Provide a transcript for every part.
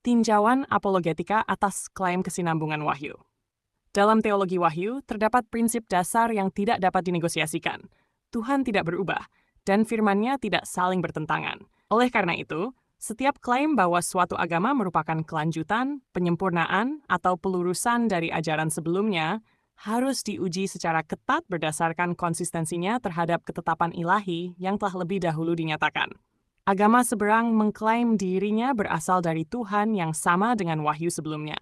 Tinjauan apologetika atas klaim kesinambungan wahyu. Dalam teologi wahyu, terdapat prinsip dasar yang tidak dapat dinegosiasikan. Tuhan tidak berubah, dan firman-Nya tidak saling bertentangan. Oleh karena itu, setiap klaim bahwa suatu agama merupakan kelanjutan, penyempurnaan, atau pelurusan dari ajaran sebelumnya harus diuji secara ketat berdasarkan konsistensinya terhadap ketetapan ilahi yang telah lebih dahulu dinyatakan. Agama seberang mengklaim dirinya berasal dari Tuhan yang sama dengan wahyu sebelumnya.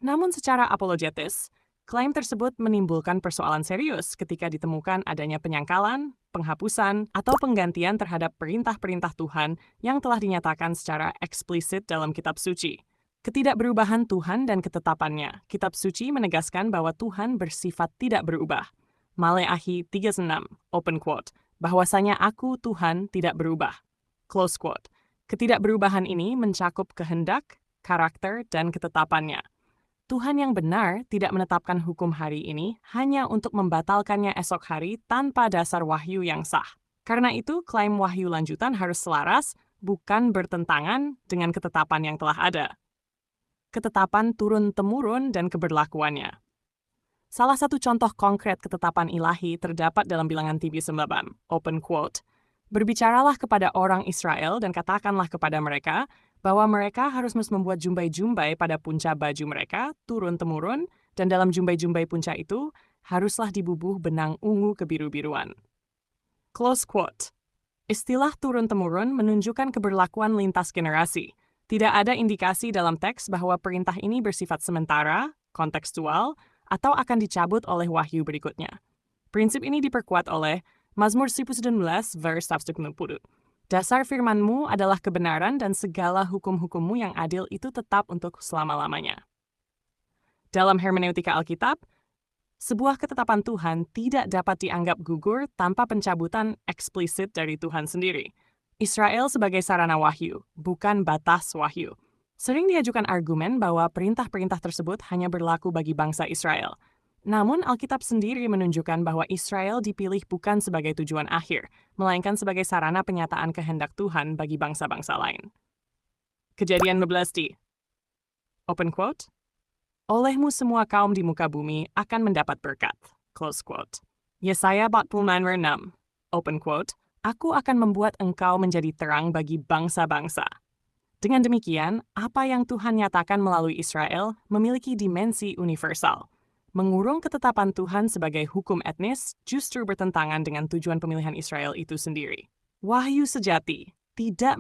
Namun secara apologetis, klaim tersebut menimbulkan persoalan serius ketika ditemukan adanya penyangkalan, penghapusan, atau penggantian terhadap perintah-perintah Tuhan yang telah dinyatakan secara eksplisit dalam kitab suci. Ketidakberubahan Tuhan dan ketetapannya, kitab suci menegaskan bahwa Tuhan bersifat tidak berubah. Maleakhi 3:6, open quote, bahwasanya aku Tuhan tidak berubah. Close quote. Ketidakberubahan ini mencakup kehendak, karakter, dan ketetapannya. Tuhan yang benar tidak menetapkan hukum hari ini hanya untuk membatalkannya esok hari tanpa dasar wahyu yang sah. Karena itu, klaim wahyu lanjutan harus selaras, bukan bertentangan dengan ketetapan yang telah ada. Ketetapan turun-temurun dan keberlakuannya. Salah satu contoh konkret ketetapan ilahi terdapat dalam Bilangan 3:9, open quote, berbicaralah kepada orang Israel dan katakanlah kepada mereka bahwa mereka harus membuat jumbai-jumbai pada punca baju mereka, turun-temurun, dan dalam jumbai-jumbai punca itu haruslah dibubuh benang ungu kebiru-biruan. Close quote. Istilah turun-temurun menunjukkan keberlakuan lintas generasi. Tidak ada indikasi dalam teks bahwa perintah ini bersifat sementara, kontekstual, atau akan dicabut oleh wahyu berikutnya. Prinsip ini diperkuat oleh Mazmur 19 vers 160. Dasar firman-Mu adalah kebenaran dan segala hukum-hukum-Mu yang adil itu tetap untuk selama-lamanya. Dalam hermeneutika Alkitab, sebuah ketetapan Tuhan tidak dapat dianggap gugur tanpa pencabutan eksplisit dari Tuhan sendiri. Israel sebagai sarana wahyu, bukan batas wahyu. Sering diajukan argumen bahwa perintah-perintah tersebut hanya berlaku bagi bangsa Israel. Namun, Alkitab sendiri menunjukkan bahwa Israel dipilih bukan sebagai tujuan akhir, melainkan sebagai sarana penyataan kehendak Tuhan bagi bangsa-bangsa lain. Kejadian 12. Open quote. Olehmu semua kaum di muka bumi akan mendapat berkat. Close quote. Yesaya 49:6. Open quote. Aku akan membuat engkau menjadi terang bagi bangsa-bangsa. Dengan demikian, apa yang Tuhan nyatakan melalui Israel memiliki dimensi universal. Mengurung ketetapan Tuhan sebagai hukum etnis justru bertentangan dengan tujuan pemilihan Israel itu sendiri. Wahyu sejati tidak